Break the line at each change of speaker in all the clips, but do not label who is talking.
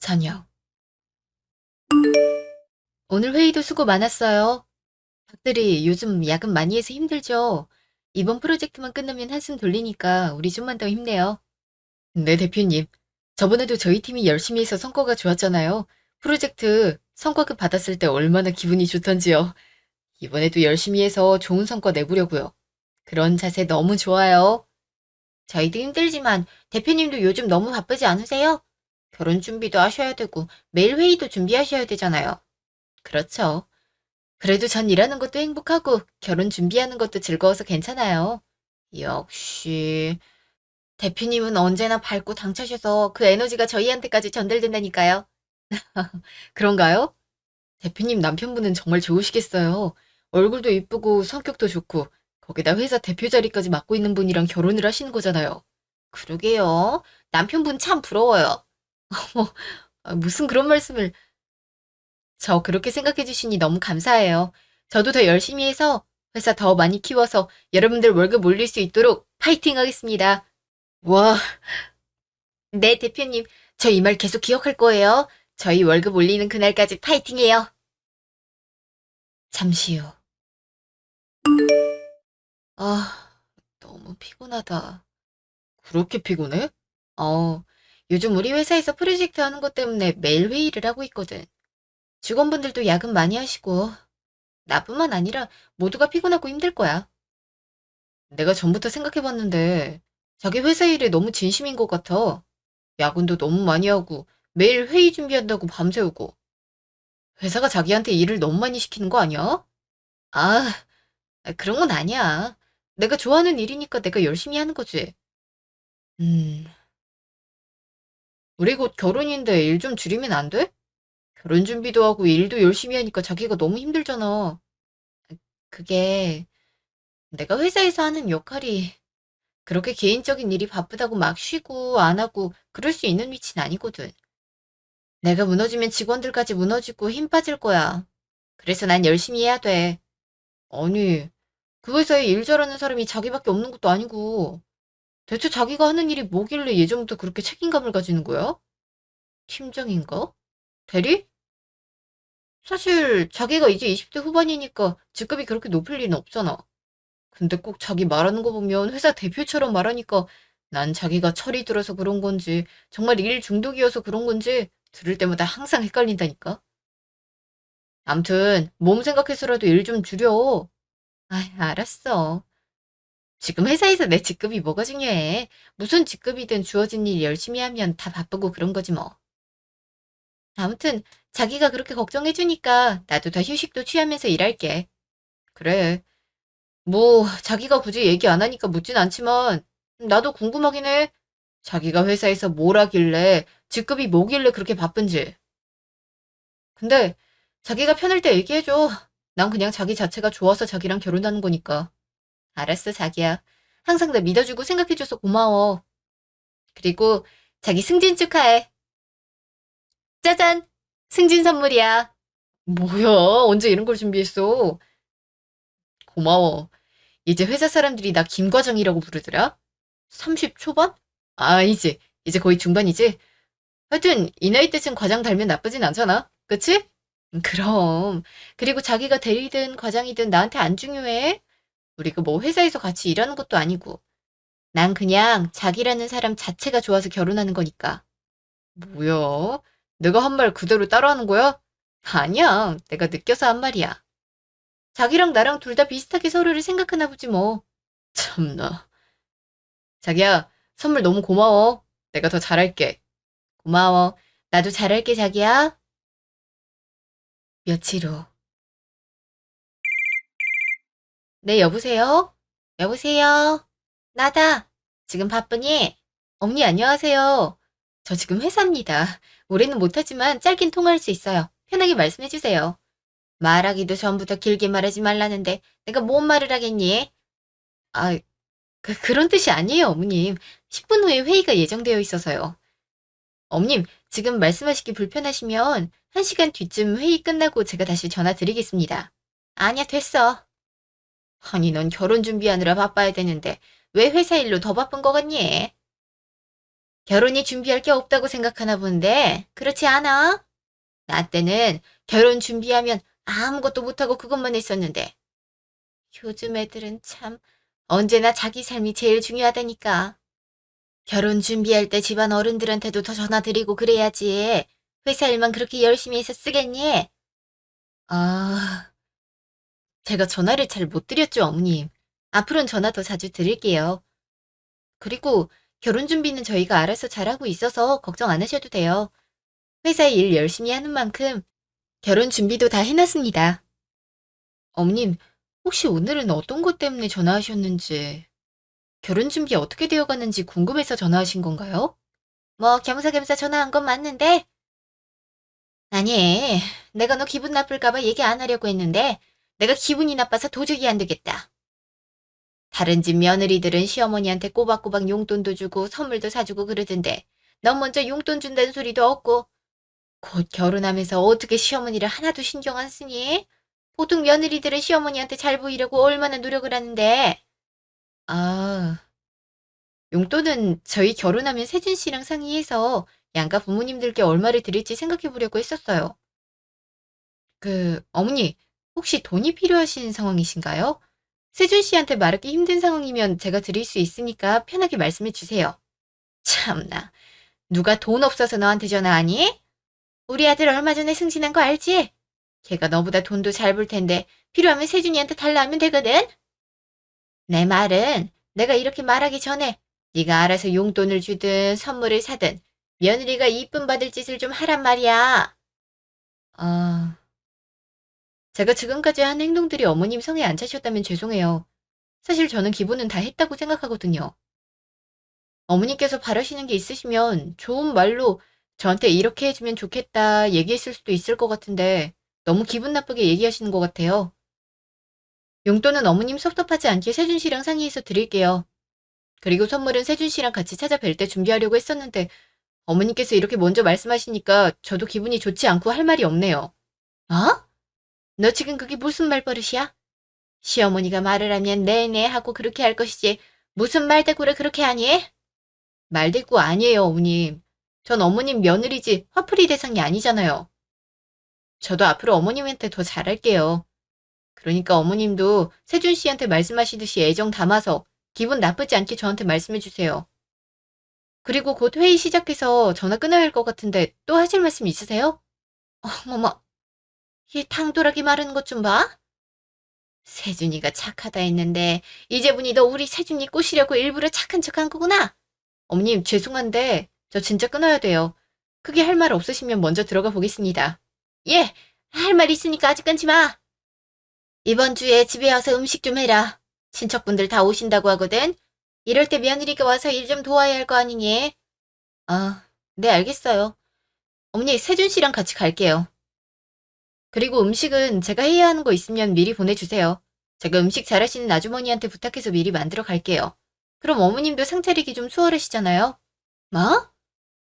저녁. 오늘 회의도 수고 많았어요. 닭들이 요즘 야근 많이 해서 힘들죠? 이번 프로젝트만 끝나면 한숨 돌리니까 우리 좀만 더 힘내요. 네, 대표님. 저번에도 저희 팀이 열심히 해서 성과가 좋았잖아요. 프로젝트 성과급 받았을 때 얼마나 기분이 좋던지요. 이번에도 열심히 해서 좋은 성과 내보려고요. 그런 자세 너무 좋아요. 저희도 힘들지만 대표님도 요즘 너무 바쁘지 않으세요? 결혼 준비도 하셔야 되고 매일 회의도 준비하셔야 되잖아요. 그렇죠. 그래도 전 일하는 것도 행복하고 결혼 준비하는 것도 즐거워서 괜찮아요. 역시 대표님은 언제나 밝고 당차셔서 그 에너지가 저희한테까지 전달된다니까요. 그런가요? 대표님 남편분은 정말 좋으시겠어요. 얼굴도 이쁘고 성격도 좋고 거기다 회사 대표 자리까지 맡고 있는 분이랑 결혼을 하시는 거잖아요. 그러게요. 남편분 참 부러워요. 어머, 무슨 그런 말씀을. 저 그렇게 생각해 주시니 너무 감사해요. 저도 더 열심히 해서 회사 더 많이 키워서 여러분들 월급 올릴 수 있도록 파이팅 하겠습니다. 와, 네, 대표님. 저 이 말 계속 기억할 거예요. 저희 월급 올리는 그날까지 파이팅해요. 잠시 후. 아, 너무 피곤하다. 그렇게 피곤해? 어, 요즘 우리 회사에서 프로젝트 하는 것 때문에 매일 회의를 하고 있거든. 직원분들도 야근 많이 하시고, 나뿐만 아니라 모두가 피곤하고 힘들 거야. 내가 전부터 생각해봤는데 자기 회사 일에 너무 진심인 것 같아. 야근도 너무 많이 하고 매일 회의 준비한다고 밤새우고. 회사가 자기한테 일을 너무 많이 시키는 거 아니야? 아, 그런 건 아니야. 내가 좋아하는 일이니까 내가 열심히 하는 거지. 음, 우리 곧 결혼인데 일 좀 줄이면 안 돼? 결혼 준비도 하고 일도 열심히 하니까 자기가 너무 힘들잖아. 그게 내가 회사에서 하는 역할이 그렇게 개인적인 일이 바쁘다고 막 쉬고 안 하고 그럴 수 있는 위치는 아니거든. 내가 무너지면 직원들까지 무너지고 힘 빠질 거야. 그래서 난 열심히 해야 돼. 아니, 그 회사에 일 잘하는 사람이 자기밖에 없는 것도 아니고, 대체 자기가 하는 일이 뭐길래 예전부터 그렇게 책임감을 가지는 거야? 팀장인가? 대리? 사실 자기가 이제 20대 후반이니까 직급이 그렇게 높을 리는 없잖아. 근데 꼭 자기 말하는 거 보면 회사 대표처럼 말하니까 난 자기가 철이 들어서 그런 건지, 정말 일 중독이어서 그런 건지 들을 때마다 항상 헷갈린다니까. 암튼 몸 생각해서라도 일 좀 줄여. 아, 알았어. 지금 회사에서 내 직급이 뭐가 중요해. 무슨 직급이든 주어진 일 열심히 하면 다 바쁘고 그런 거지 뭐. 아무튼 자기가 그렇게 걱정해주니까 나도 더 휴식도 취하면서 일할게. 그래. 뭐 자기가 굳이 얘기 안 하니까 묻진 않지만 나도 궁금하긴 해. 자기가 회사에서 뭘 하길래 직급이 뭐길래 그렇게 바쁜지. 근데 자기가 편할 때 얘기해줘. 난 그냥 자기 자체가 좋아서 자기랑 결혼하는 거니까. 알았어, 자기야. 항상 나 믿어주고 생각해줘서 고마워. 그리고 자기 승진 축하해. 짜잔! 승진 선물이야. 뭐야? 언제 이런 걸 준비했어? 고마워. 이제 회사 사람들이 나 김과장이라고 부르더라? 30 초반? 아니지. 이제 거의 중반이지? 하여튼 이 나이 때쯤 과장 달면 나쁘진 않잖아. 그치? 그럼. 그리고 자기가 대리든 과장이든 나한테 안 중요해. 우리가 뭐 회사에서 같이 일하는 것도 아니고. 난 그냥 자기라는 사람 자체가 좋아서 결혼하는 거니까. 뭐야? 내가 한 말 그대로 따라하는 거야? 아니야. 내가 느껴서 한 말이야. 자기랑 나랑 둘 다 비슷하게 서로를 생각하나 보지 뭐. 참나. 자기야, 선물 너무 고마워. 내가 더 잘할게. 고마워. 나도 잘할게, 자기야. 며칠 후. 네, 여보세요? 여보세요? 나다. 지금 바쁘니? 언니, 안녕하세요. 저 지금 회사입니다. 오래는 못하지만 짧긴 통화할 수 있어요. 편하게 말씀해주세요. 말하기도 전부터 길게 말하지 말라는데 내가 뭔 말을 하겠니? 아, 그런 뜻이 아니에요, 어머님. 10분 후에 회의가 예정되어 있어서요. 어머님, 지금 말씀하시기 불편하시면 1시간 뒤쯤 회의 끝나고 제가 다시 전화 드리겠습니다. 아니야, 됐어. 아니, 넌 결혼 준비하느라 바빠야 되는데 왜 회사 일로 더 바쁜 거 같니? 결혼이 준비할 게 없다고 생각하나 본데, 그렇지 않아? 나 때는 결혼 준비하면 아무것도 못하고 그것만 했었는데, 요즘 애들은 참 언제나 자기 삶이 제일 중요하다니까. 결혼 준비할 때 집안 어른들한테도 더 전화 드리고 그래야지. 회사 일만 그렇게 열심히 해서 쓰겠니? 아, 제가 전화를 잘 못 드렸죠, 어머님. 앞으로는 전화 더 자주 드릴게요. 그리고 결혼 준비는 저희가 알아서 잘하고 있어서 걱정 안 하셔도 돼요. 회사 일 열심히 하는 만큼 결혼 준비도 다 해놨습니다. 어머님, 혹시 오늘은 어떤 것 때문에 전화하셨는지, 결혼 준비 어떻게 되어가는지 궁금해서 전화하신 건가요? 뭐 겸사겸사 전화한 건 맞는데, 아니, 내가 너 기분 나쁠까봐 얘기 안 하려고 했는데 내가 기분이 나빠서 도저히 안 되겠다. 다른 집 며느리들은 시어머니한테 꼬박꼬박 용돈도 주고 선물도 사주고 그러던데 넌 먼저 용돈 준다는 소리도 없고 곧 결혼하면서 어떻게 시어머니를 하나도 신경 안 쓰니? 보통 며느리들은 시어머니한테 잘 보이려고 얼마나 노력을 하는데. 아, 용돈은 저희 결혼하면 세진 씨랑 상의해서 양가 부모님들께 얼마를 드릴지 생각해 보려고 했었어요. 어머니, 혹시 돈이 필요하신 상황이신가요? 세준 씨한테 말하기 힘든 상황이면 제가 드릴 수 있으니까 편하게 말씀해 주세요. 참나, 누가 돈 없어서 너한테 전화하니? 우리 아들 얼마 전에 승진한 거 알지? 걔가 너보다 돈도 잘 벌 텐데 필요하면 세준이한테 달라 하면 되거든? 내 말은 내가 이렇게 말하기 전에 네가 알아서 용돈을 주든 선물을 사든 며느리가 이쁨 받을 짓을 좀 하란 말이야. 아, 제가 지금까지 한 행동들이 어머님 성에 안 차셨다면 죄송해요. 사실 저는 기본은 다 했다고 생각하거든요. 어머니께서 바라시는 게 있으시면 좋은 말로 저한테 이렇게 해주면 좋겠다 얘기했을 수도 있을 것 같은데 너무 기분 나쁘게 얘기하시는 것 같아요. 용돈은 어머님 섭섭하지 않게 세준 씨랑 상의해서 드릴게요. 그리고 선물은 세준 씨랑 같이 찾아뵐 때 준비하려고 했었는데 어머니께서 이렇게 먼저 말씀하시니까 저도 기분이 좋지 않고 할 말이 없네요. 어? 너 지금 그게 무슨 말버릇이야? 시어머니가 말을 하면 네네 하고 그렇게 할 것이지 무슨 말대꾸를 그렇게 하니? 말대꾸 아니에요, 어머님. 전 어머님 며느리지 화풀이 대상이 아니잖아요. 저도 앞으로 어머님한테 더 잘할게요. 그러니까 어머님도 세준 씨한테 말씀하시듯이 애정 담아서 기분 나쁘지 않게 저한테 말씀해 주세요. 그리고 곧 회의 시작해서 전화 끊어야 할 것 같은데 또 하실 말씀 있으세요? 어머머, 이 당돌하게 말하는 것 좀 봐. 세준이가 착하다 했는데 이제분이 너 우리 세준이 꼬시려고 일부러 착한 척한 거구나. 어머님 죄송한데 저 진짜 끊어야 돼요. 크게 할 말 없으시면 먼저 들어가 보겠습니다. 예, 할 말 있으니까 아직 끊지 마. 이번 주에 집에 와서 음식 좀 해라. 친척분들 다 오신다고 하거든. 이럴 때 며느리가 와서 일 좀 도와야 할 거 아니니? 아, 네 알겠어요. 어머니 세준 씨랑 같이 갈게요. 그리고 음식은 제가 해야 하는 거 있으면 미리 보내주세요. 제가 음식 잘하시는 아주머니한테 부탁해서 미리 만들어 갈게요. 그럼 어머님도 상 차리기 좀 수월하시잖아요. 뭐?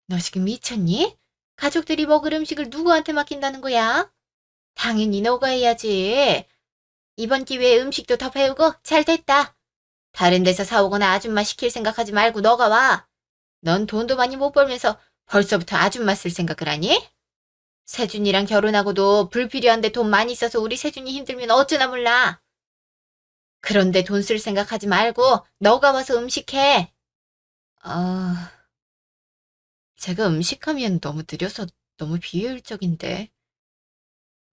너 지금 미쳤니? 가족들이 먹을 음식을 누구한테 맡긴다는 거야? 당연히 너가 해야지. 이번 기회에 음식도 더 배우고 잘 됐다. 다른 데서 사오거나 아줌마 시킬 생각하지 말고 너가 와. 넌 돈도 많이 못 벌면서 벌써부터 아줌마 쓸 생각을 하니? 세준이랑 결혼하고도 불필요한데 돈 많이 써서 우리 세준이 힘들면 어쩌나 몰라. 그런데 돈 쓸 생각하지 말고 너가 와서 음식해. 아, 제가 음식하면 너무 느려서 너무 비효율적인데.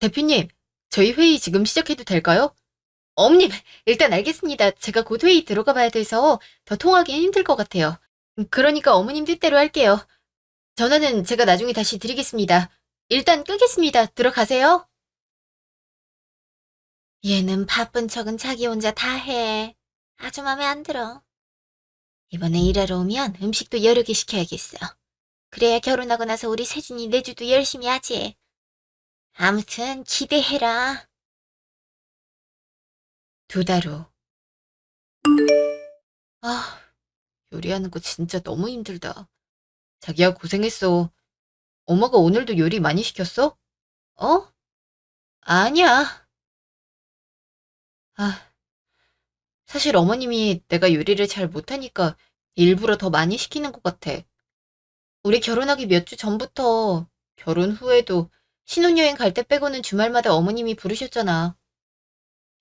대표님, 저희 회의 지금 시작해도 될까요? 어머님, 일단 알겠습니다. 제가 곧 회의 들어가 봐야 돼서 더 통화하기 힘들 것 같아요. 그러니까 어머님 뜻대로 할게요. 전화는 제가 나중에 다시 드리겠습니다. 일단 끄겠습니다. 들어가세요. 얘는 바쁜 척은 자기 혼자 다 해. 아주 맘에 안 들어. 이번에 일하러 오면 음식도 여러 개 시켜야겠어. 그래야 결혼하고 나서 우리 세준이 내주도 열심히 하지. 아무튼 기대해라. 2달 후. 아, 요리하는 거 진짜 너무 힘들다. 자기야 고생했어. 엄마가 오늘도 요리 많이 시켰어? 어? 아니야. 아, 사실 어머님이 내가 요리를 잘 못하니까 일부러 더 많이 시키는 것 같아. 우리 결혼하기 몇 주 전부터 결혼 후에도 신혼여행 갈 때 빼고는 주말마다 어머님이 부르셨잖아.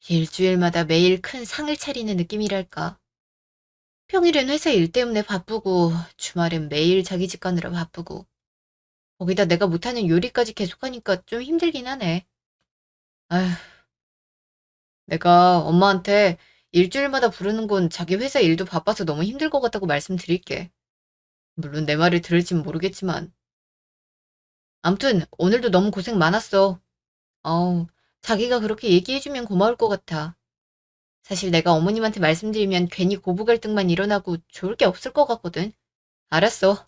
일주일마다 매일 큰 상을 차리는 느낌이랄까. 평일엔 회사 일 때문에 바쁘고 주말엔 매일 자기 집 가느라 바쁘고 거기다 내가 못하는 요리까지 계속하니까 좀 힘들긴 하네. 아휴, 내가 엄마한테 일주일마다 부르는 건 자기 회사 일도 바빠서 너무 힘들 것 같다고 말씀드릴게. 물론 내 말을 들을진 모르겠지만. 암튼 오늘도 너무 고생 많았어. 어우, 자기가 그렇게 얘기해주면 고마울 것 같아. 사실 내가 어머님한테 말씀드리면 괜히 고부 갈등만 일어나고 좋을 게 없을 것 같거든. 알았어.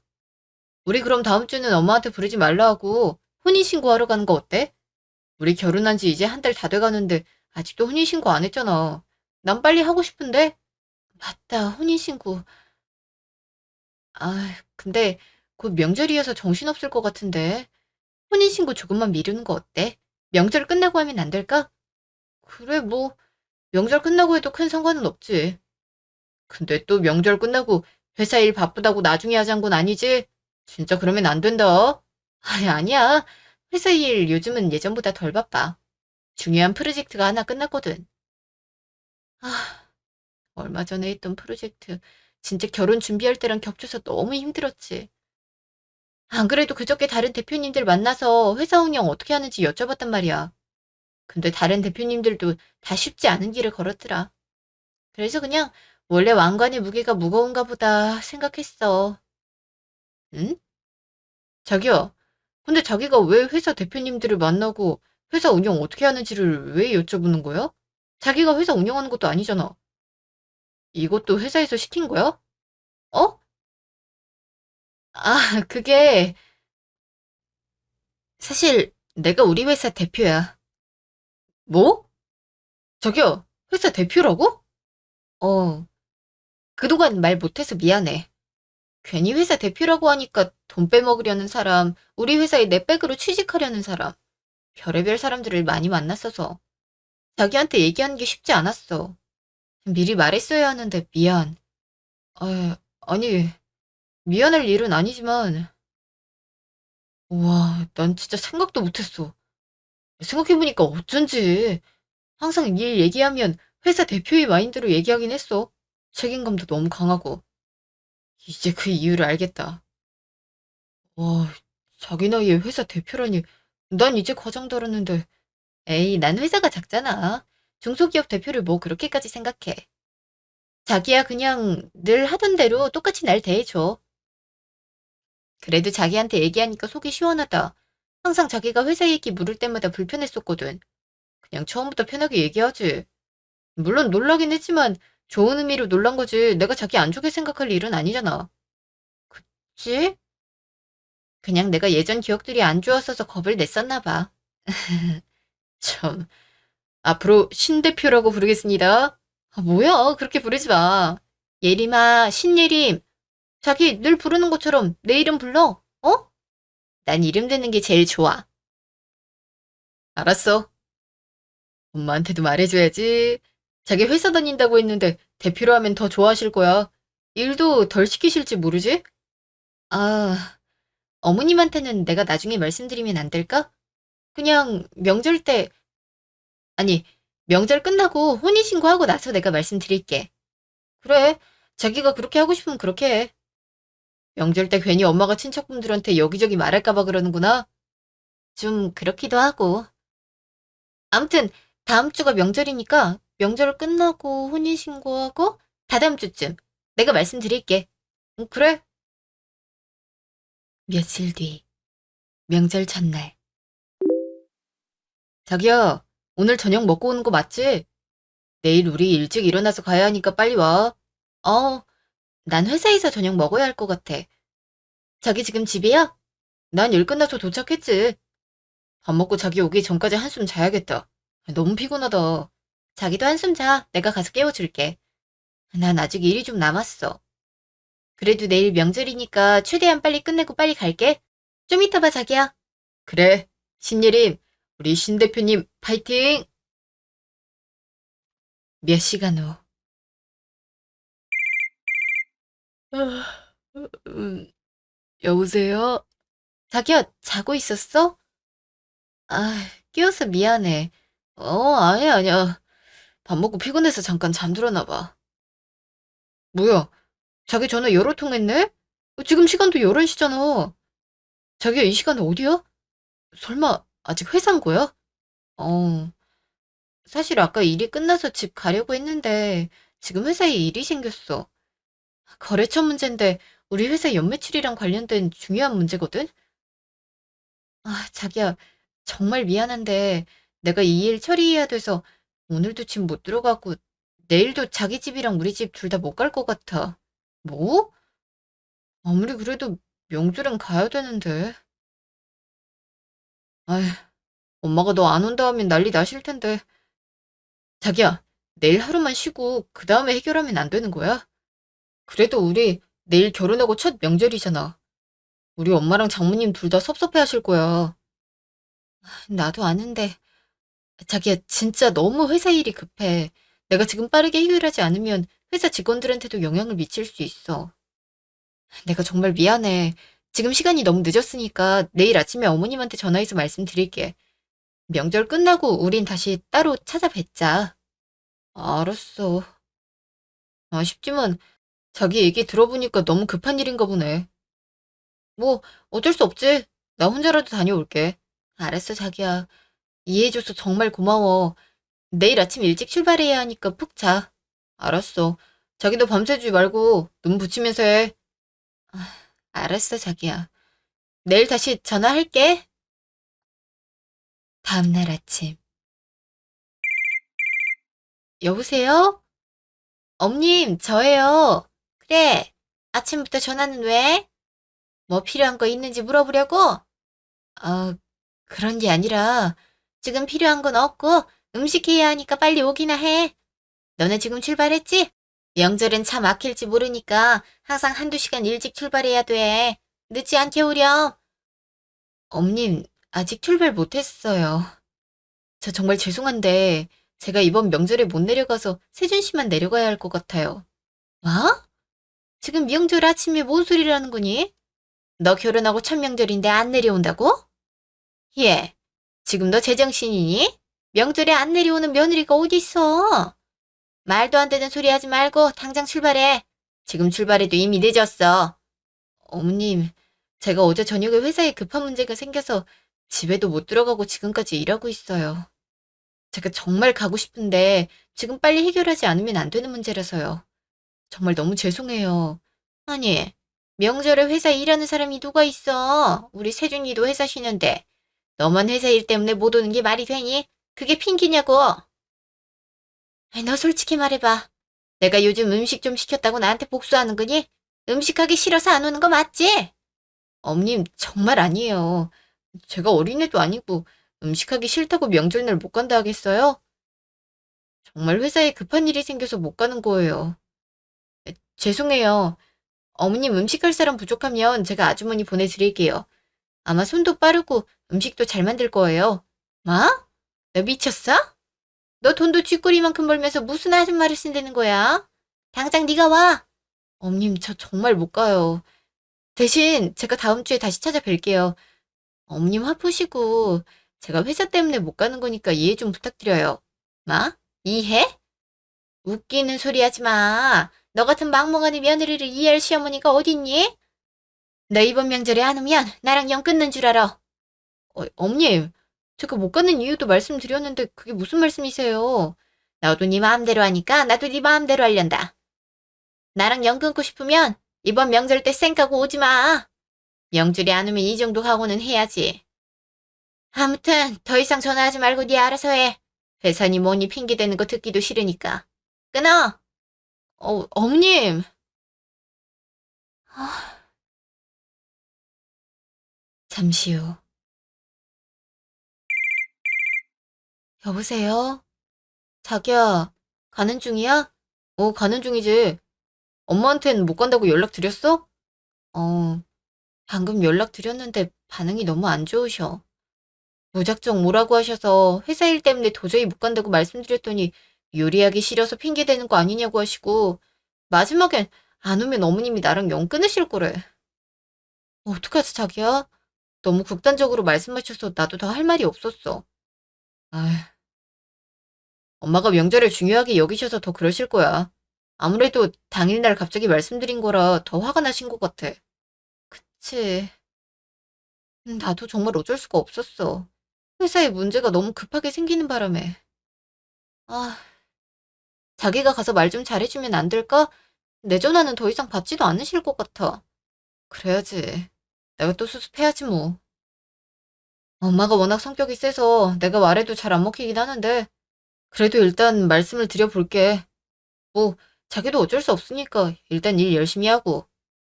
우리 그럼 다음 주는 엄마한테 부르지 말라 하고 혼인신고하러 가는 거 어때? 우리 결혼한 지 이제 한 달 다 돼가는데 아직도 혼인신고 안 했잖아. 난 빨리 하고 싶은데. 맞다, 혼인신고. 아, 근데 곧 명절이어서 정신없을 것 같은데. 혼인신고 조금만 미루는 거 어때? 명절 끝나고 하면 안 될까? 그래, 뭐, 명절 끝나고 해도 큰 상관은 없지. 근데 또 명절 끝나고 회사 일 바쁘다고 나중에 하자는 건 아니지? 진짜 그러면 안 된다. 아니, 아니야. 회사 일 요즘은 예전보다 덜 바빠. 중요한 프로젝트가 하나 끝났거든. 아, 얼마 전에 했던 프로젝트. 진짜 결혼 준비할 때랑 겹쳐서 너무 힘들었지. 안 그래도 그저께 다른 대표님들 만나서 회사 운영 어떻게 하는지 여쭤봤단 말이야. 근데 다른 대표님들도 다 쉽지 않은 길을 걸었더라. 그래서 그냥 원래 왕관의 무게가 무거운가 보다 생각했어. 응? 자기야, 근데 자기가 왜 회사 대표님들을 만나고 회사 운영 어떻게 하는지를 왜 여쭤보는 거야? 자기가 회사 운영하는 것도 아니잖아. 이것도 회사에서 시킨 거야? 어? 아, 그게 사실 내가 우리 회사 대표야. 뭐? 자기야, 회사 대표라고? 어, 그동안 말 못해서 미안해. 괜히 회사 대표라고 하니까 돈 빼먹으려는 사람, 우리 회사에 내 백으로 취직하려는 사람, 별의별 사람들을 많이 만났어서 자기한테 얘기하는 게 쉽지 않았어. 미리 말했어야 하는데 미안. 아니, 미안할 일은 아니지만, 와, 난 진짜 생각도 못했어. 생각해보니까 어쩐지 항상 일 얘기하면 회사 대표의 마인드로 얘기하긴 했어. 책임감도 너무 강하고. 이제 그 이유를 알겠다. 와, 자기 나이에 회사 대표라니. 난 이제 과장 달았는데. 에이, 난 회사가 작잖아. 중소기업 대표를 뭐 그렇게까지 생각해. 자기야 그냥 늘 하던 대로 똑같이 날 대해줘. 그래도 자기한테 얘기하니까 속이 시원하다. 항상 자기가 회사 얘기 물을 때마다 불편했었거든. 그냥 처음부터 편하게 얘기하지. 물론 놀라긴 했지만 좋은 의미로 놀란 거지. 내가 자기 안 좋게 생각할 일은 아니잖아. 그치? 그냥 내가 예전 기억들이 안 좋았어서 겁을 냈었나 봐. 참, 앞으로 신 대표라고 부르겠습니다. 아, 뭐야? 그렇게 부르지 마. 예림아, 신예림. 자기 늘 부르는 것처럼 내 이름 불러. 어? 난 이름 듣는 게 제일 좋아. 알았어. 엄마한테도 말해줘야지. 자기 회사 다닌다고 했는데 대표로 하면 더 좋아하실 거야. 일도 덜 시키실지 모르지? 아, 어머님한테는 내가 나중에 말씀드리면 안 될까? 그냥 명절 때, 아니, 명절 끝나고 혼인신고하고 나서 내가 말씀드릴게. 그래, 자기가 그렇게 하고 싶으면 그렇게 해. 명절 때 괜히 엄마가 친척분들한테 여기저기 말할까봐 그러는구나. 좀 그렇기도 하고. 아무튼 다음 주가 명절이니까 명절 끝나고 혼인신고하고 다다음 주쯤 내가 말씀드릴게. 그래? 며칠 뒤 명절 전날. 자기야, 오늘 저녁 먹고 오는 거 맞지? 내일 우리 일찍 일어나서 가야 하니까 빨리 와. 어, 난 회사에서 저녁 먹어야 할 것 같아. 자기 지금 집이야? 난 일 끝나서 도착했지. 밥 먹고 자기 오기 전까지 한숨 자야겠다. 너무 피곤하다. 자기도 한숨 자. 내가 가서 깨워줄게. 난 아직 일이 좀 남았어. 그래도 내일 명절이니까 최대한 빨리 끝내고 빨리 갈게. 좀 이따 봐, 자기야. 그래. 신예림, 우리 신 대표님 파이팅! 몇 시간 후. 아, 여보세요? 자기야, 자고 있었어? 아, 깨워서 미안해. 아니야, 아니야. 밥 먹고 피곤해서 잠깐 잠들었나 봐. 뭐야, 자기 전화 여러 통 했네? 지금 시간도 11시잖아. 자기야, 이 시간에 어디야? 설마, 아직 회사인 거야? 어, 사실 아까 일이 끝나서 집 가려고 했는데, 지금 회사에 일이 생겼어. 거래처 문제인데, 우리 회사 연매출이랑 관련된 중요한 문제거든? 자기야, 정말 미안한데, 내가 이 일 처리해야 돼서 오늘도 집 못 들어가고, 내일도 자기 집이랑 우리 집 둘 다 못 갈 것 같아. 뭐? 아무리 그래도 명절엔 가야 되는데. 아휴, 엄마가 너 안 온다 하면 난리 나실 텐데. 자기야, 내일 하루만 쉬고, 그 다음에 해결하면 안 되는 거야? 그래도 우리 내일 결혼하고 첫 명절이잖아. 우리 엄마랑 장모님 둘 다 섭섭해 하실 거야. 나도 아는데, 자기야, 진짜 너무 회사 일이 급해. 내가 지금 빠르게 해결하지 않으면 회사 직원들한테도 영향을 미칠 수 있어. 내가 정말 미안해. 지금 시간이 너무 늦었으니까 내일 아침에 어머님한테 전화해서 말씀드릴게. 명절 끝나고 우린 다시 따로 찾아뵙자. 알았어. 아쉽지만 자기 얘기 들어보니까 너무 급한 일인가 보네. 뭐 어쩔 수 없지. 나 혼자라도 다녀올게. 알았어, 자기야. 이해해줘서 정말 고마워. 내일 아침 일찍 출발해야 하니까 푹 자. 알았어. 자기도 밤새지 말고 눈 붙이면서 해. 아, 알았어, 자기야. 내일 다시 전화할게. 다음날 아침. 여보세요? 엄님, 저예요. 그래. 아침부터 전화는 왜? 뭐 필요한 거 있는지 물어보려고? 그런 게 아니라 지금 필요한 건 없고 음식 해야 하니까 빨리 오기나 해. 너네 지금 출발했지? 명절엔 차 막힐지 모르니까 항상 한두 시간 일찍 출발해야 돼. 늦지 않게 오렴. 엄님, 아직 출발 못했어요. 저 정말 죄송한데 제가 이번 명절에 못 내려가서 세준 씨만 내려가야 할 것 같아요. 뭐? 지금 명절 아침에 뭔 소리를 하는 거니? 너 결혼하고 첫 명절인데 안 내려온다고? 예. 지금 너 제정신이니? 명절에 안 내려오는 며느리가 어디 있어? 말도 안 되는 소리 하지 말고 당장 출발해. 지금 출발해도 이미 늦었어. 어머님, 제가 어제 저녁에 회사에 급한 문제가 생겨서 집에도 못 들어가고 지금까지 일하고 있어요. 제가 정말 가고 싶은데 지금 빨리 해결하지 않으면 안 되는 문제라서요. 정말 너무 죄송해요. 아니, 명절에 회사에 일하는 사람이 누가 있어? 우리 세준이도 회사 쉬는데. 너만 회사 일 때문에 못 오는 게 말이 되니? 그게 핑계냐고. 아이, 너 솔직히 말해봐. 내가 요즘 음식 좀 시켰다고 나한테 복수하는 거니? 음식하기 싫어서 안 오는 거 맞지? 엄님, 정말 아니에요. 제가 어린애도 아니고 음식하기 싫다고 명절날 못 간다 하겠어요? 정말 회사에 급한 일이 생겨서 못 가는 거예요. 죄송해요. 어머님 음식할 사람 부족하면 제가 아주머니 보내드릴게요. 아마 손도 빠르고 음식도 잘 만들 거예요. 뭐? 너 미쳤어? 너 돈도 쥐꼬리만큼 벌면서 무슨 아줌마를 쓴다는 거야? 당장 네가 와. 어머님, 저 정말 못 가요. 대신 제가 다음 주에 다시 찾아뵐게요. 어머님 화 푸시고 제가 회사 때문에 못 가는 거니까 이해 좀 부탁드려요. 뭐? 이해? 웃기는 소리 하지 마. 너 같은 막무가내 며느리를 이해할 시어머니가 어딨니? 너 이번 명절에 안 오면 나랑 영 끊는 줄 알아. 엄님, 제가 못 가는 이유도 말씀드렸는데 그게 무슨 말씀이세요? 너도 네 마음대로 하니까 나도 네 마음대로 하련다. 나랑 연 끊고 싶으면 이번 명절 때 쌩 까고 오지 마. 명절이 안 오면 이 정도 각오는 해야지. 아무튼 더 이상 전화하지 말고 네 알아서 해. 회사니 뭐니 핑계대는 거 듣기도 싫으니까. 끊어. 어머님. 아, 잠시 후. 여보세요? 자기야, 가는 중이야? 가는 중이지. 엄마한텐 못 간다고 연락드렸어? 어, 방금 연락드렸는데 반응이 너무 안 좋으셔. 무작정 뭐라고 하셔서 회사 일 때문에 도저히 못 간다고 말씀드렸더니 요리하기 싫어서 핑계대는 거 아니냐고 하시고 마지막엔 안 오면 어머님이 나랑 영 끊으실 거래. 어떡하지, 자기야? 너무 극단적으로 말씀하셔서 나도 더 할 말이 없었어. 아, 엄마가 명절을 중요하게 여기셔서 더 그러실 거야. 아무래도 당일날 갑자기 말씀드린 거라 더 화가 나신 것 같아. 그치. 나도 정말 어쩔 수가 없었어. 회사에 문제가 너무 급하게 생기는 바람에. 아, 자기가 가서 말 좀 잘해주면 안 될까? 내 전화는 더 이상 받지도 않으실 것 같아. 그래야지. 내가 또 수습해야지 뭐. 엄마가 워낙 성격이 세서 내가 말해도 잘 안 먹히긴 하는데, 그래도 일단 말씀을 드려볼게. 뭐, 자기도 어쩔 수 없으니까 일단 일 열심히 하고.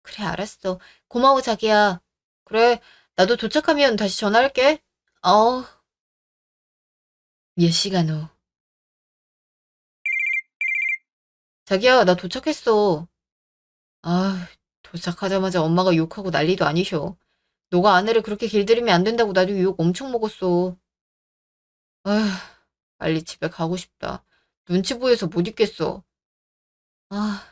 그래, 알았어. 고마워, 자기야. 그래, 나도 도착하면 다시 전화할게. 어, 몇 시간 후. 자기야, 나 도착했어. 아, 도착하자마자 엄마가 욕하고 난리도 아니셔. 너가 아내를 그렇게 길들이면 안 된다고 나도 욕 엄청 먹었어. 아휴, 빨리 집에 가고 싶다. 눈치 보여서 못 있겠어. 아,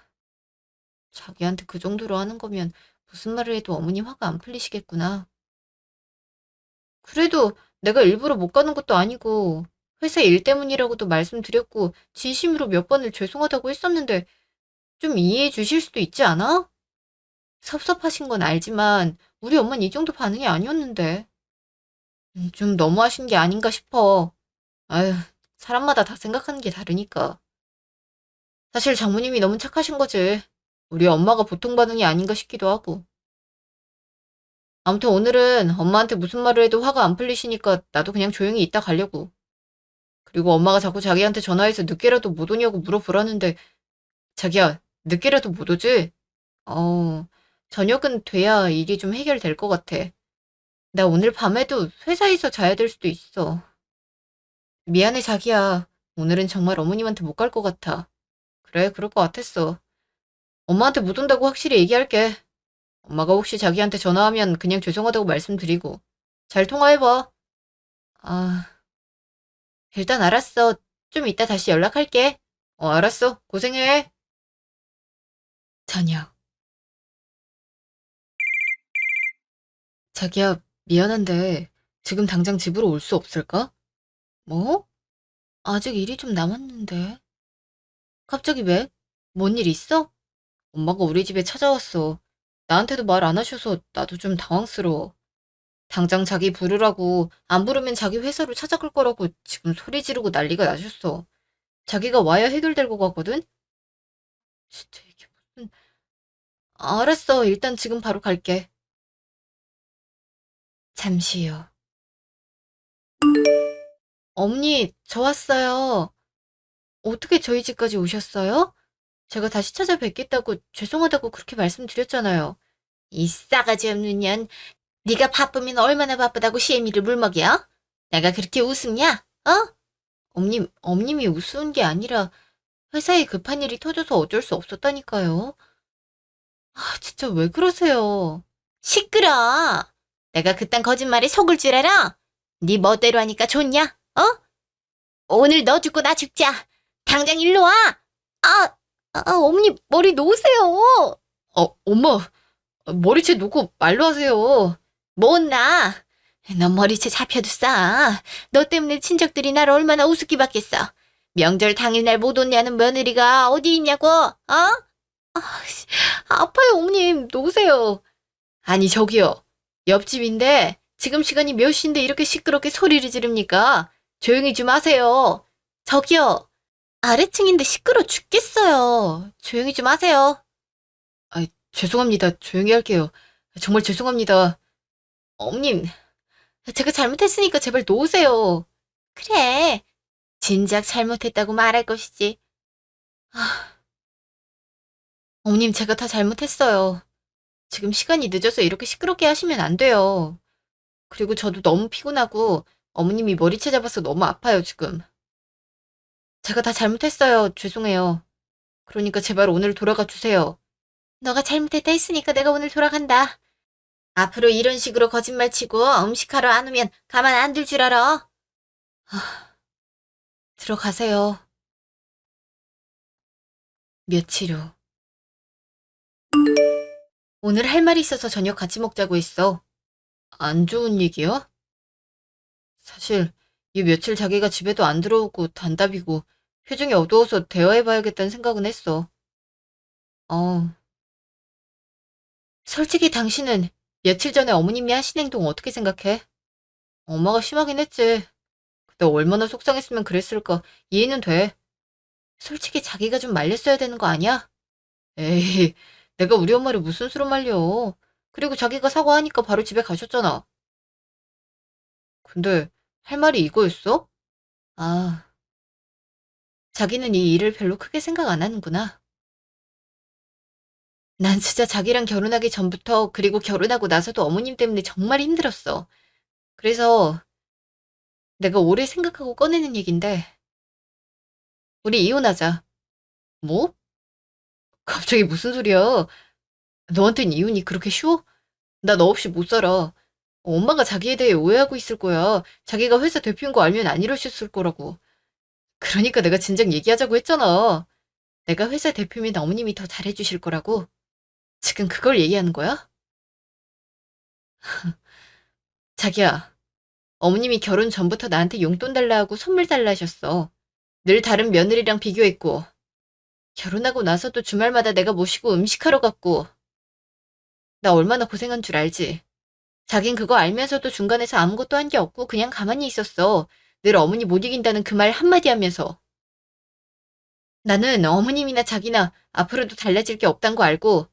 자기한테 그 정도로 하는 거면 무슨 말을 해도 어머니 화가 안 풀리시겠구나. 그래도 내가 일부러 못 가는 것도 아니고 회사 일 때문이라고도 말씀드렸고 진심으로 몇 번을 죄송하다고 했었는데 좀 이해해 주실 수도 있지 않아? 섭섭하신 건 알지만 우리 엄마는 이 정도 반응이 아니었는데. 좀 너무하신 게 아닌가 싶어. 아휴, 사람마다 다 생각하는 게 다르니까. 사실 장모님이 너무 착하신 거지. 우리 엄마가 보통 반응이 아닌가 싶기도 하고. 아무튼 오늘은 엄마한테 무슨 말을 해도 화가 안 풀리시니까 나도 그냥 조용히 있다 가려고. 그리고 엄마가 자꾸 자기한테 전화해서 늦게라도 못 오냐고 물어보라는데 자기야, 늦게라도 못 오지? 어, 저녁은 돼야 일이 좀 해결될 것 같아. 나 오늘 밤에도 회사에서 자야 될 수도 있어. 미안해, 자기야. 오늘은 정말 어머님한테 못 갈 것 같아. 그래, 그럴 것 같았어. 엄마한테 못 온다고 확실히 얘기할게. 엄마가 혹시 자기한테 전화하면 그냥 죄송하다고 말씀드리고. 잘 통화해봐. 아, 일단 알았어. 좀 이따 다시 연락할게. 알았어. 고생해. 저녁. 자기야, 미안한데 지금 당장 집으로 올 수 없을까? 뭐? 아직 일이 좀 남았는데. 갑자기 왜? 뭔 일 있어? 엄마가 우리 집에 찾아왔어. 나한테도 말 안 하셔서 나도 좀 당황스러워. 당장 자기 부르라고 안 부르면 자기 회사로 찾아갈 거라고 지금 소리 지르고 난리가 나셨어. 자기가 와야 해결될 것 같거든? 진짜 이게 무슨... 알았어. 일단 지금 바로 갈게. 잠시 후. 어머니, 저 왔어요. 어떻게 저희 집까지 오셨어요? 제가 다시 찾아뵙겠다고 죄송하다고 그렇게 말씀드렸잖아요. 이 싸가지 없는 년. 네가 바쁘면 얼마나 바쁘다고 시애미를 물먹여? 내가 그렇게 우습냐? 어? 엄님이 우스운 게 아니라 회사에 급한 일이 터져서 어쩔 수 없었다니까요. 아, 진짜 왜 그러세요? 시끄러. 내가 그딴 거짓말에 속을 줄 알아? 네 멋대로 하니까 좋냐? 어? 오늘 너 죽고 나 죽자. 당장 일로 와. 아, 어머니 머리 놓으세요. 엄마, 머리채 놓고 말로 하세요. 못나. 너 머리채 잡혀도 싸. 너 때문에 친척들이 나를 얼마나 우습게 봤겠어. 명절 당일날 못 온냐는 며느리가 어디 있냐고, 어? 씨, 아파요, 어머님. 놓으세요. 아니, 저기요. 옆집인데, 지금 시간이 몇 시인데 이렇게 시끄럽게 소리를 지릅니까? 조용히 좀 하세요. 저기요. 아래층인데 시끄러 죽겠어요. 조용히 좀 하세요. 죄송합니다. 조용히 할게요. 정말 죄송합니다. 어머님, 제가 잘못했으니까 제발 놓으세요. 그래. 진작 잘못했다고 말할 것이지. 아, 어머님, 제가 다 잘못했어요. 지금 시간이 늦어서 이렇게 시끄럽게 하시면 안 돼요. 그리고 저도 너무 피곤하고 어머님이 머리채 잡아서 너무 아파요, 지금. 제가 다 잘못했어요. 죄송해요. 그러니까 제발 오늘 돌아가 주세요. 너가 잘못했다 했으니까 내가 오늘 돌아간다. 앞으로 이런 식으로 거짓말 치고 음식하러 안 오면 가만 안 둘 줄 알아. 아, 들어가세요. 며칠 후. 오늘 할 말이 있어서 저녁 같이 먹자고 했어. 안 좋은 얘기야? 사실 이 며칠 자기가 집에도 안 들어오고 단답이고 표정이 어두워서 대화해봐야겠다는 생각은 했어. 어, 솔직히 당신은 며칠 전에 어머님이 하신 행동 어떻게 생각해? 엄마가 심하긴 했지. 그때 얼마나 속상했으면 그랬을까. 이해는 돼. 솔직히 자기가 좀 말렸어야 되는 거 아니야? 에이, 내가 우리 엄마를 무슨 수로 말려. 그리고 자기가 사과하니까 바로 집에 가셨잖아. 근데 할 말이 이거였어? 아, 자기는 이 일을 별로 크게 생각 안 하는구나. 난 진짜 자기랑 결혼하기 전부터 그리고 결혼하고 나서도 어머님 때문에 정말 힘들었어. 그래서 내가 오래 생각하고 꺼내는 얘긴데 우리 이혼하자. 뭐? 갑자기 무슨 소리야? 너한텐 이혼이 그렇게 쉬워? 나 너 없이 못 살아. 엄마가 자기에 대해 오해하고 있을 거야. 자기가 회사 대표인 거 알면 안 이러셨을 거라고. 그러니까 내가 진작 얘기하자고 했잖아. 내가 회사 대표면 어머님이 더 잘해주실 거라고. 지금 그걸 얘기하는 거야? 자기야, 어머님이 결혼 전부터 나한테 용돈 달라 하고 선물 달라 하셨어. 늘 다른 며느리랑 비교했고, 결혼하고 나서도 주말마다 내가 모시고 음식하러 갔고, 나 얼마나 고생한 줄 알지? 자긴 그거 알면서도 중간에서 아무것도 한 게 없고 그냥 가만히 있었어. 늘 어머니 못 이긴다는 그 말 한마디 하면서. 나는 어머님이나 자기나 앞으로도 달라질 게 없단 거 알고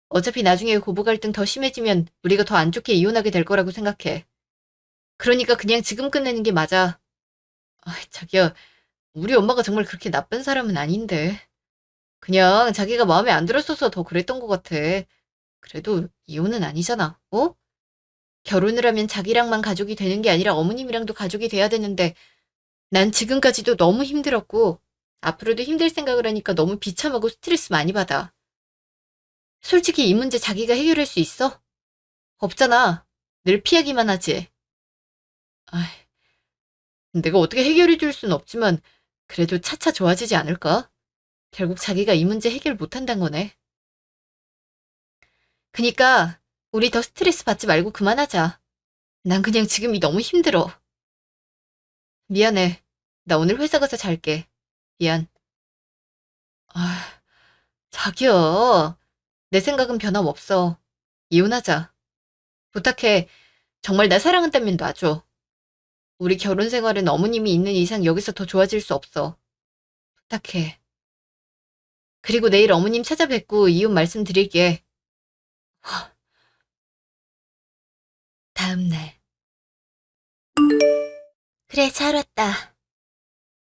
어차피 나중에 고부 갈등 더 심해지면 우리가 더 안 좋게 이혼하게 될 거라고 생각해. 그러니까 그냥 지금 끝내는 게 맞아. 아, 자기야, 우리 엄마가 정말 그렇게 나쁜 사람은 아닌데. 그냥 자기가 마음에 안 들었어서 더 그랬던 것 같아. 그래도 이혼은 아니잖아, 어? 결혼을 하면 자기랑만 가족이 되는 게 아니라 어머님이랑도 가족이 돼야 되는데 난 지금까지도 너무 힘들었고 앞으로도 힘들 생각을 하니까 너무 비참하고 스트레스 많이 받아. 솔직히 이 문제 자기가 해결할 수 있어? 없잖아. 늘 피하기만 하지. 아, 내가 어떻게 해결해 줄 순 없지만 그래도 차차 좋아지지 않을까? 결국 자기가 이 문제 해결 못한단 거네. 그니까 우리 더 스트레스 받지 말고 그만하자. 난 그냥 지금이 너무 힘들어. 미안해. 나 오늘 회사 가서 잘게. 미안. 아, 자기야. 내 생각은 변함없어. 이혼하자. 부탁해. 정말 나 사랑한다면 놔줘. 우리 결혼 생활은 어머님이 있는 이상 여기서 더 좋아질 수 없어. 부탁해. 그리고 내일 어머님 찾아뵙고 이혼 말씀드릴게. 다음 날. 그래, 잘 왔다.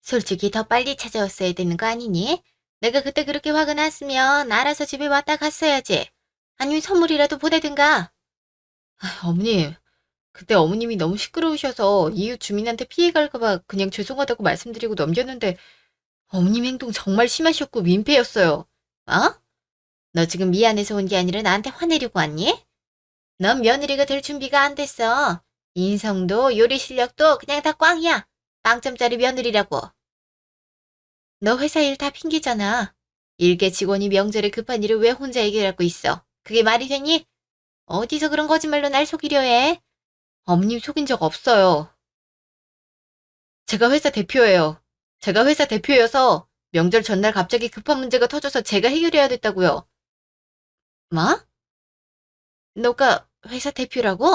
솔직히 더 빨리 찾아왔어야 되는 거 아니니? 내가 그때 그렇게 화가 났으면 알아서 집에 왔다 갔어야지. 아니면 선물이라도 보내든가. 아, 어머님, 그때 어머님이 너무 시끄러우셔서 이웃 주민한테 피해갈까 봐 그냥 죄송하다고 말씀드리고 넘겼는데 어머님 행동 정말 심하셨고 민폐였어요. 어? 너 지금 미안해서 온 게 아니라 나한테 화내려고 왔니? 넌 며느리가 될 준비가 안 됐어. 인성도 요리 실력도 그냥 다 꽝이야. 빵점짜리 며느리라고. 너 회사 일 다 핑계잖아. 일개 직원이 명절에 급한 일을 왜 혼자 해결하고 있어? 그게 말이 되니? 어디서 그런 거짓말로 날 속이려 해? 어머님 속인 적 없어요. 제가 회사 대표예요. 제가 회사 대표여서 명절 전날 갑자기 급한 문제가 터져서 제가 해결해야 됐다고요. 뭐? 너가 회사 대표라고?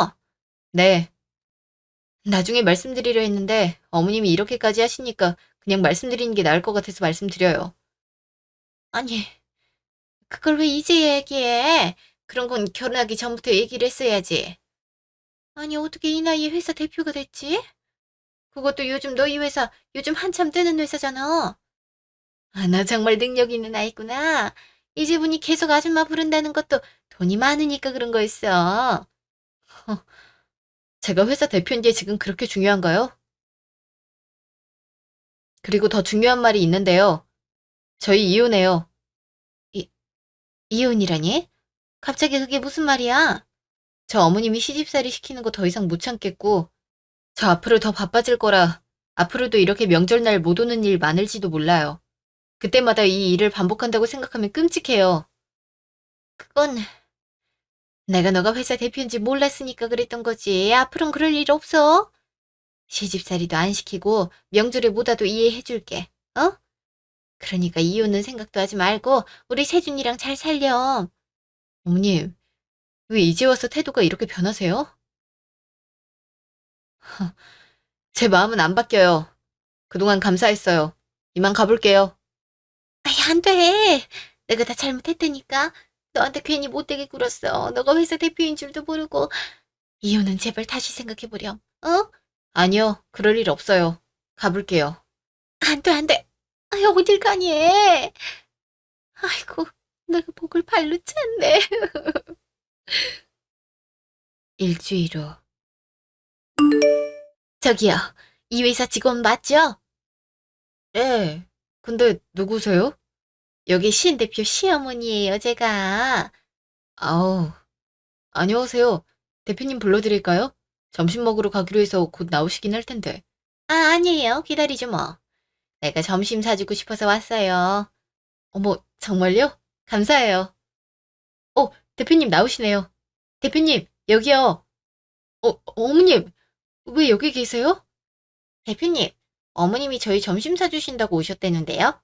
네. 나중에 말씀드리려 했는데 어머님이 이렇게까지 하시니까 그냥 말씀드리는 게 나을 것 같아서 말씀드려요. 아니, 그걸 왜 이제 얘기해? 그런 건 결혼하기 전부터 얘기를 했어야지. 아니, 어떻게 이 나이에 회사 대표가 됐지? 그것도 요즘 너희 회사, 요즘 한참 뜨는 회사잖아. 아, 나 정말 능력 있는 아이구나. 이제 보니 계속 아줌마 부른다는 것도 돈이 많으니까 그런 거였어. 허, 제가 회사 대표인데 지금 그렇게 중요한가요? 그리고 더 중요한 말이 있는데요. 저희 이혼해요. 이, 이혼이라니? 갑자기 그게 무슨 말이야? 저 어머님이 시집살이 시키는 거 더 이상 못 참겠고, 저 앞으로 더 바빠질 거라 앞으로도 이렇게 명절날 못 오는 일 많을지도 몰라요. 그때마다 이 일을 반복한다고 생각하면 끔찍해요. 그건 내가 너가 회사 대표인지 몰랐으니까 그랬던 거지. 앞으로는 그럴 일 없어. 시집살이도 안 시키고 명절에 못 와도 이해해줄게. 어? 그러니까 이혼은 생각도 하지 말고 우리 세준이랑 잘 살렴. 어머님, 왜 이제 와서 태도가 이렇게 변하세요? 제 마음은 안 바뀌어요. 그동안 감사했어요. 이만 가볼게요. 아이, 안 돼. 내가 다 잘못했다니까. 너한테 괜히 못되게 굴었어. 너가 회사 대표인 줄도 모르고. 이혼은 제발 다시 생각해보렴. 어? 아니요, 그럴 일 없어요. 가볼게요. 안 돼, 안 돼. 아이, 어딜 가니? 아이고, 내가 복을 발로 찼네. 일주일 후. 저기요, 이 회사 직원 맞죠? 네. 근데 누구세요? 여기 신 대표 시어머니예요, 제가. 아우, 안녕하세요. 대표님 불러드릴까요? 점심 먹으러 가기로 해서 곧 나오시긴 할 텐데. 아, 아니에요. 기다리죠, 뭐. 내가 점심 사주고 싶어서 왔어요. 어머, 정말요? 감사해요. 대표님 나오시네요. 대표님, 여기요. 어머님, 왜 여기 계세요? 대표님, 어머님이 저희 점심 사주신다고 오셨대는데요.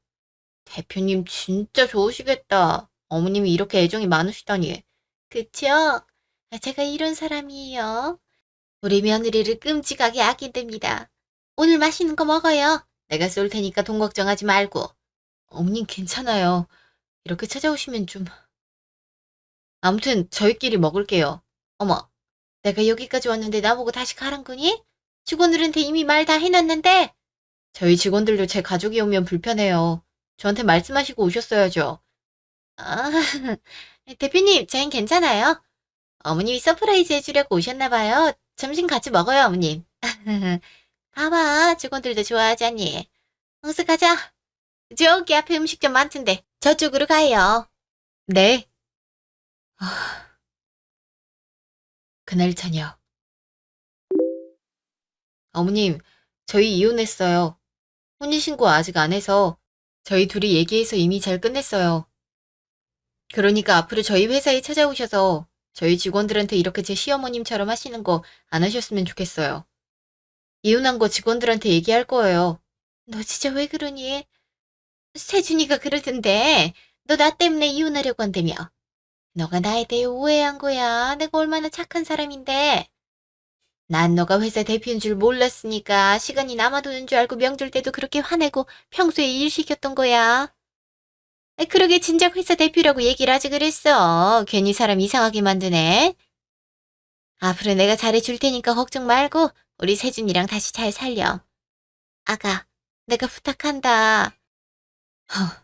대표님 진짜 좋으시겠다. 어머님이 이렇게 애정이 많으시다니. 그쵸? 제가 이런 사람이에요. 우리 며느리를 끔찍하게 아낀답니다. 오늘 맛있는 거 먹어요. 내가 쏠 테니까 돈 걱정하지 말고. 어머님 괜찮아요. 이렇게 찾아오시면 좀... 아무튼 저희끼리 먹을게요. 어머, 내가 여기까지 왔는데 나보고 다시 가란 거니? 직원들한테 이미 말 다 해놨는데? 저희 직원들도 제 가족이 오면 불편해요. 저한테 말씀하시고 오셨어야죠. 아, 대표님, 저흰 괜찮아요. 어머님이 서프라이즈 해주려고 오셨나봐요. 점심 같이 먹어요, 어머님. 봐봐, 직원들도 좋아하잖니. 어서 가자. 저기 앞에 음식점 많던데 저쪽으로 가요. 네. 아, 그날 저녁. 어머님, 저희 이혼했어요. 혼인신고 아직 안 해서 저희 둘이 얘기해서 이미 잘 끝냈어요. 그러니까 앞으로 저희 회사에 찾아오셔서 저희 직원들한테 이렇게 제 시어머님처럼 하시는 거 안 하셨으면 좋겠어요. 이혼한 거 직원들한테 얘기할 거예요. 너 진짜 왜 그러니? 세준이가 그러던데 너 나 때문에 이혼하려고 한다며. 너가 나에 대해 오해한 거야. 내가 얼마나 착한 사람인데. 난 너가 회사 대표인 줄 몰랐으니까 시간이 남아도는 줄 알고 명절 때도 그렇게 화내고 평소에 일 시켰던 거야. 그러게 진작 회사 대표라고 얘기를 하지 그랬어. 괜히 사람 이상하게 만드네. 앞으로 내가 잘해줄 테니까 걱정 말고 우리 세준이랑 다시 잘 살렴. 아가, 내가 부탁한다. 허,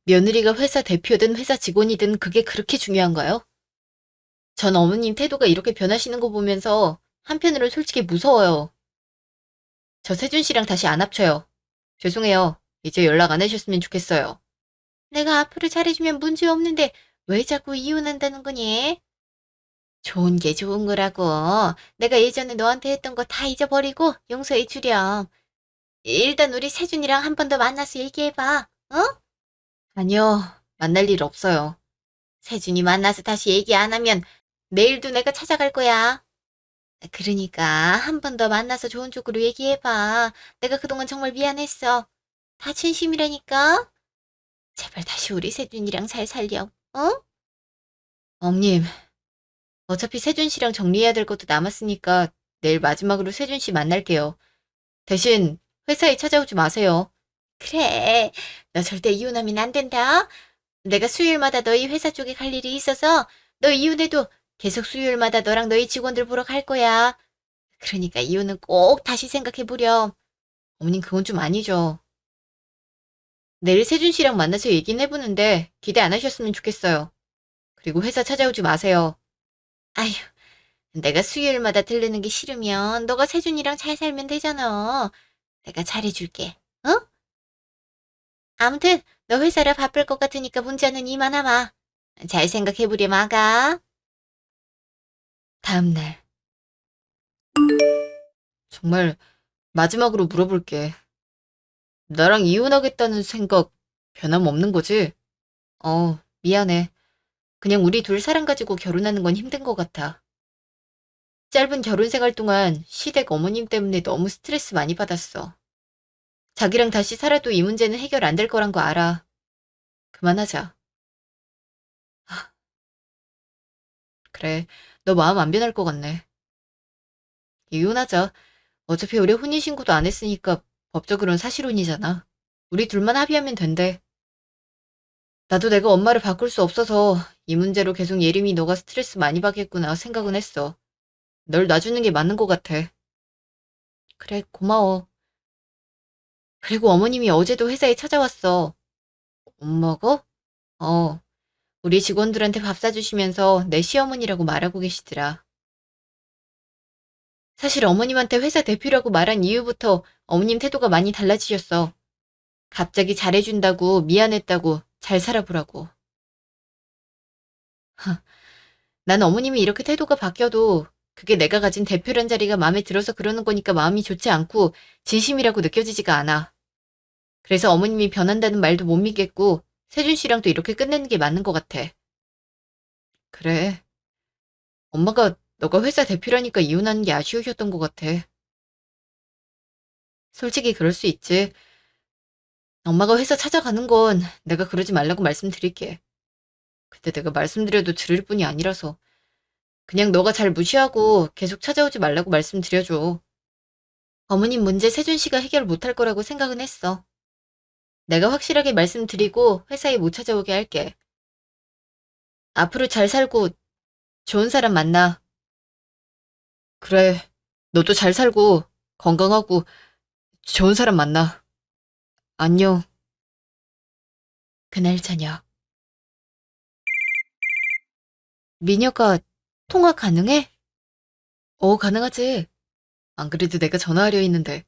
며느리가 회사 대표든 회사 직원이든 그게 그렇게 중요한가요? 전 어머님 태도가 이렇게 변하시는 거 보면서 한편으로 솔직히 무서워요. 저 세준 씨랑 다시 안 합쳐요. 죄송해요. 이제 연락 안 하셨으면 좋겠어요. 내가 앞으로 잘해주면 문제 없는데 왜 자꾸 이혼한다는 거니? 좋은 게 좋은 거라고. 내가 예전에 너한테 했던 거 다 잊어버리고 용서해 주렴. 일단 우리 세준이랑 한 번 더 만나서 얘기해봐. 어? 아니요. 만날 일 없어요. 세준이 만나서 다시 얘기 안 하면 내일도 내가 찾아갈 거야. 그러니까 한 번 더 만나서 좋은 쪽으로 얘기해봐. 내가 그동안 정말 미안했어. 다 진심이라니까. 제발 다시 우리 세준이랑 잘 살렴. 어? 어머님, 어차피 세준 씨랑 정리해야 될 것도 남았으니까 내일 마지막으로 세준 씨 만날게요. 대신 회사에 찾아오지 마세요. 그래. 너 절대 이혼하면 안 된다. 내가 수요일마다 너희 회사 쪽에 갈 일이 있어서 너 이혼해도 계속 수요일마다 너랑 너희 직원들 보러 갈 거야. 그러니까 이혼은 꼭 다시 생각해보렴. 어머님 그건 좀 아니죠. 내일 세준 씨랑 만나서 얘기는 해보는데 기대 안 하셨으면 좋겠어요. 그리고 회사 찾아오지 마세요. 아휴, 내가 수요일마다 들르는 게 싫으면 너가 세준이랑 잘 살면 되잖아. 내가 잘해줄게. 어? 아무튼 너 회사라 바쁠 것 같으니까 문자는 이만하마. 잘 생각해보렴 아가. 다음날. 정말 마지막으로 물어볼게. 나랑 이혼하겠다는 생각 변함없는 거지? 미안해. 그냥 우리 둘 사람 가지고 결혼하는 건 힘든 것 같아. 짧은 결혼 생활 동안 시댁 어머님 때문에 너무 스트레스 많이 받았어. 자기랑 다시 살아도 이 문제는 해결 안 될 거란 거 알아. 그만하자. 그래, 너 마음 안 변할 것 같네. 이혼하자. 어차피 우리 혼인신고도 안 했으니까 법적으로는 사실혼이잖아. 우리 둘만 합의하면 된대. 나도 내가 엄마를 바꿀 수 없어서 이 문제로 계속 예림이 너가 스트레스 많이 받겠구나 생각은 했어. 널 놔주는 게 맞는 것 같아. 그래, 고마워. 그리고 어머님이 어제도 회사에 찾아왔어. 엄마가? 어, 우리 직원들한테 밥 사주시면서 내 시어머니라고 말하고 계시더라. 사실 어머님한테 회사 대표라고 말한 이후부터 어머님 태도가 많이 달라지셨어. 갑자기 잘해준다고, 미안했다고, 잘 살아보라고. 난 어머님이 이렇게 태도가 바뀌어도 그게 내가 가진 대표란 자리가 마음에 들어서 그러는 거니까 마음이 좋지 않고 진심이라고 느껴지지가 않아. 그래서 어머님이 변한다는 말도 못 믿겠고 세준 씨랑도 이렇게 끝내는 게 맞는 것 같아. 그래. 엄마가 너가 회사 대표라니까 이혼하는 게 아쉬우셨던 것 같아. 솔직히 그럴 수 있지. 엄마가 회사 찾아가는 건 내가 그러지 말라고 말씀드릴게. 근데 내가 말씀드려도 들을 뿐이 아니라서 그냥 너가 잘 무시하고 계속 찾아오지 말라고 말씀드려줘. 어머님 문제 세준 씨가 해결 못할 거라고 생각은 했어. 내가 확실하게 말씀드리고 회사에 못 찾아오게 할게. 앞으로 잘 살고 좋은 사람 만나. 그래. 너도 잘 살고 건강하고 좋은 사람 만나. 안녕. 그날 저녁. 미녀가 통화 가능해? 가능하지. 안 그래도 내가 전화하려 했는데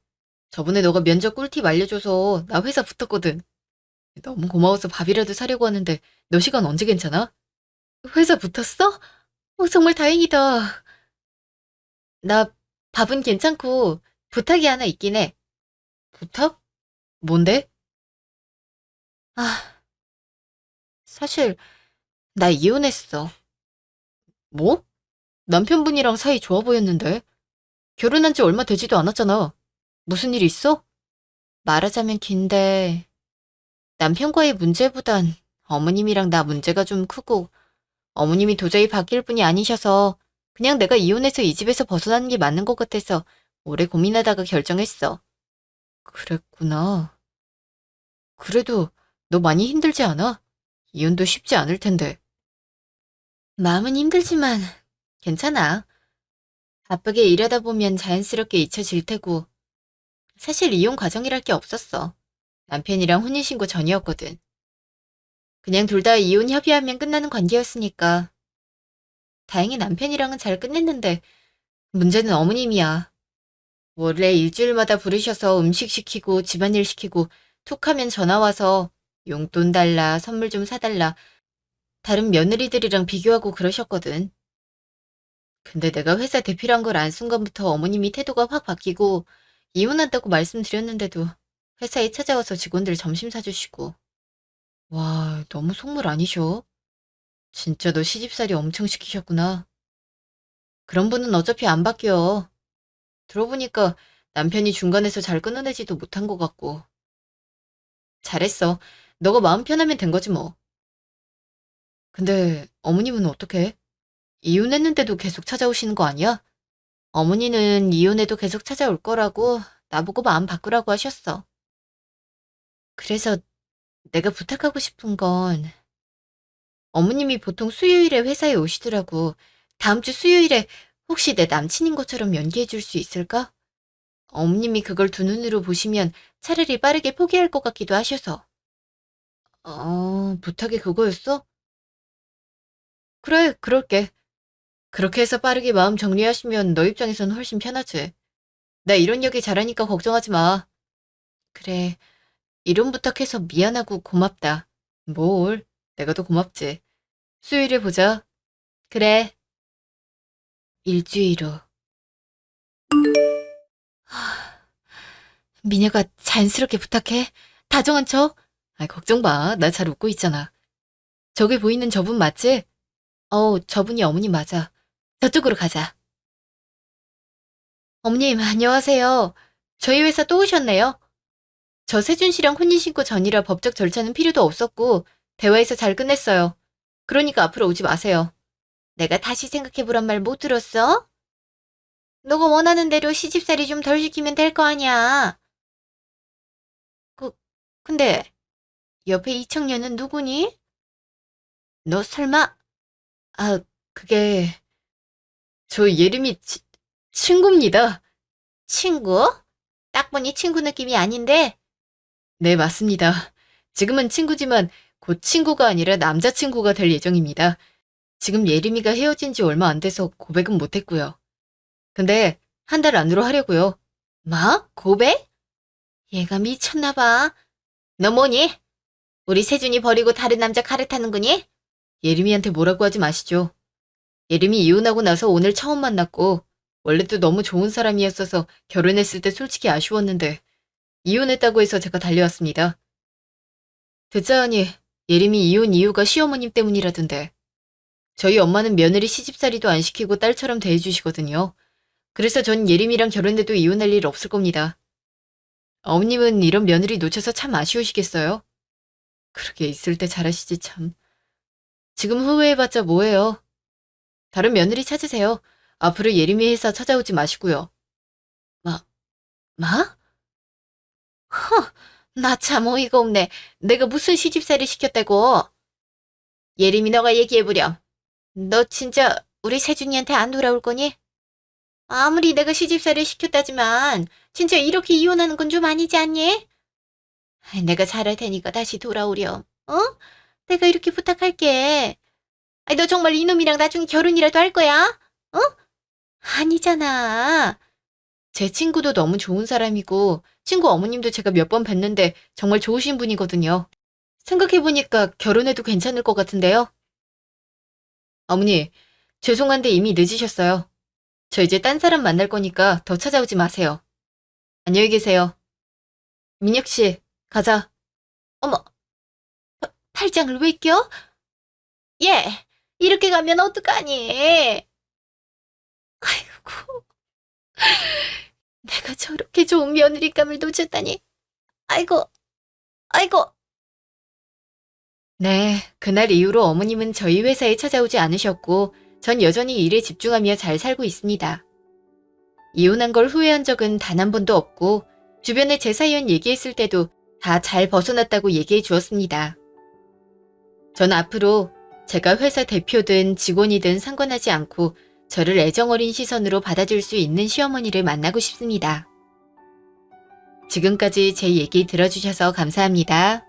저번에 너가 면접 꿀팁 알려줘서 나 회사 붙었거든. 너무 고마워서 밥이라도 사려고 하는데 너 시간 언제 괜찮아? 회사 붙었어? 정말 다행이다. 나 밥은 괜찮고 부탁이 하나 있긴 해. 부탁? 뭔데? 아, 사실 나 이혼했어. 뭐? 남편분이랑 사이 좋아 보였는데 결혼한 지 얼마 되지도 않았잖아. 무슨 일 있어? 말하자면 긴데 남편과의 문제보단 어머님이랑 나 문제가 좀 크고 어머님이 도저히 바뀔 분이 아니셔서 그냥 내가 이혼해서 이 집에서 벗어나는 게 맞는 것 같아서 오래 고민하다가 결정했어. 그랬구나. 그래도 너 많이 힘들지 않아? 이혼도 쉽지 않을 텐데. 마음은 힘들지만 괜찮아. 바쁘게 일하다 보면 자연스럽게 잊혀질 테고. 사실 이혼 과정이랄 게 없었어. 남편이랑 혼인신고 전이었거든. 그냥 둘 다 이혼 협의하면 끝나는 관계였으니까. 다행히 남편이랑은 잘 끝냈는데 문제는 어머님이야. 원래 일주일마다 부르셔서 음식 시키고 집안일 시키고 툭 하면 전화 와서 용돈 달라, 선물 좀 사달라, 다른 며느리들이랑 비교하고 그러셨거든. 근데 내가 회사 대표란 걸 안 순간부터 어머님이 태도가 확 바뀌고 이혼한다고 말씀드렸는데도 회사에 찾아와서 직원들 점심 사주시고. 와, 너무 속물 아니셔? 진짜 너 시집살이 엄청 시키셨구나. 그런 분은 어차피 안 바뀌어. 들어보니까 남편이 중간에서 잘 끊어내지도 못한 것 같고. 잘했어. 너가 마음 편하면 된 거지 뭐. 근데 어머님은 어떡해? 이혼했는데도 계속 찾아오시는 거 아니야? 어머니는 이혼해도 계속 찾아올 거라고 나보고 마음 바꾸라고 하셨어. 그래서 내가 부탁하고 싶은 건 어머님이 보통 수요일에 회사에 오시더라고. 다음 주 수요일에 혹시 내 남친인 것처럼 연기해 줄 수 있을까? 어머님이 그걸 두 눈으로 보시면 차라리 빠르게 포기할 것 같기도 하셔서. 부탁이 그거였어? 그래, 그럴게. 그렇게 해서 빠르게 마음 정리하시면 너 입장에선 훨씬 편하지. 나 이런 얘기 잘하니까 걱정하지 마. 그래, 이런 부탁해서 미안하고 고맙다. 뭘, 내가 더 고맙지. 수요일에 보자. 그래. 일주일 후. 미녀가 자연스럽게 부탁해. 다정한 척. 걱정 마. 나 잘 웃고 있잖아. 저기 보이는 저분 맞지? 저분이 어머님 맞아. 저쪽으로 가자. 어머님, 안녕하세요. 저희 회사 또 오셨네요. 저 세준 씨랑 혼인신고 전이라 법적 절차는 필요도 없었고, 대화에서 잘 끝냈어요. 그러니까 앞으로 오지 마세요. 내가 다시 생각해보란 말 못 들었어? 너가 원하는 대로 시집살이 좀 덜 시키면 될 거 아니야. 그, 근데 옆에 이 청년은 누구니? 너 설마? 아, 그게 저 예림이 친구입니다. 친구? 딱 보니 친구 느낌이 아닌데? 네, 맞습니다. 지금은 친구지만 곧 친구가 아니라 남자친구가 될 예정입니다. 지금 예림이가 헤어진 지 얼마 안 돼서 고백은 못했고요. 근데 한 달 안으로 하려고요. 뭐? 고백? 얘가 미쳤나 봐. 너 뭐니? 우리 세준이 버리고 다른 남자 가르타는 거니? 예림이한테 뭐라고 하지 마시죠. 예림이 이혼하고 나서 오늘 처음 만났고 원래도 너무 좋은 사람이었어서 결혼했을 때 솔직히 아쉬웠는데 이혼했다고 해서 제가 달려왔습니다. 듣자 하니 예림이 이혼 이유가 시어머님 때문이라던데. 저희 엄마는 며느리 시집살이도 안 시키고 딸처럼 대해주시거든요. 그래서 전 예림이랑 결혼해도 이혼할 일 없을 겁니다. 어머님은 이런 며느리 놓쳐서 참 아쉬우시겠어요? 그러게 있을 때 잘하시지 참. 지금 후회해봤자 뭐예요. 다른 며느리 찾으세요. 앞으로 예림이 회사 찾아오지 마시고요. 마, 마? 허, 나 참 어이가 없네. 내가 무슨 시집살이 시켰다고. 예림이 너가 얘기해보렴. 너 진짜 우리 세준이한테 안 돌아올 거니? 아무리 내가 시집살이 시켰다지만 진짜 이렇게 이혼하는 건 좀 아니지 않니? 내가 잘할 테니까 다시 돌아오렴. 어? 내가 이렇게 부탁할게. 아니, 너 정말 이놈이랑 나중에 결혼이라도 할 거야? 어? 아니잖아. 제 친구도 너무 좋은 사람이고 친구 어머님도 제가 몇 번 뵀는데 정말 좋으신 분이거든요. 생각해보니까 결혼해도 괜찮을 것 같은데요. 어머니, 죄송한데 이미 늦으셨어요. 저 이제 딴 사람 만날 거니까 더 찾아오지 마세요. 안녕히 계세요. 민혁 씨, 가자. 어머, 팔짱을 왜 껴? 예, 이렇게 가면 어떡하니? 아이고, 내가 저렇게 좋은 며느리감을 놓쳤다니. 아이고, 아이고. 네, 그날 이후로 어머님은 저희 회사에 찾아오지 않으셨고, 전 여전히 일에 집중하며 잘 살고 있습니다. 이혼한 걸 후회한 적은 단 한 번도 없고, 주변에 제 사연 얘기했을 때도 다 잘 벗어났다고 얘기해 주었습니다. 전 앞으로 제가 회사 대표든 직원이든 상관하지 않고 저를 애정어린 시선으로 받아줄 수 있는 시어머니를 만나고 싶습니다. 지금까지 제 얘기 들어주셔서 감사합니다.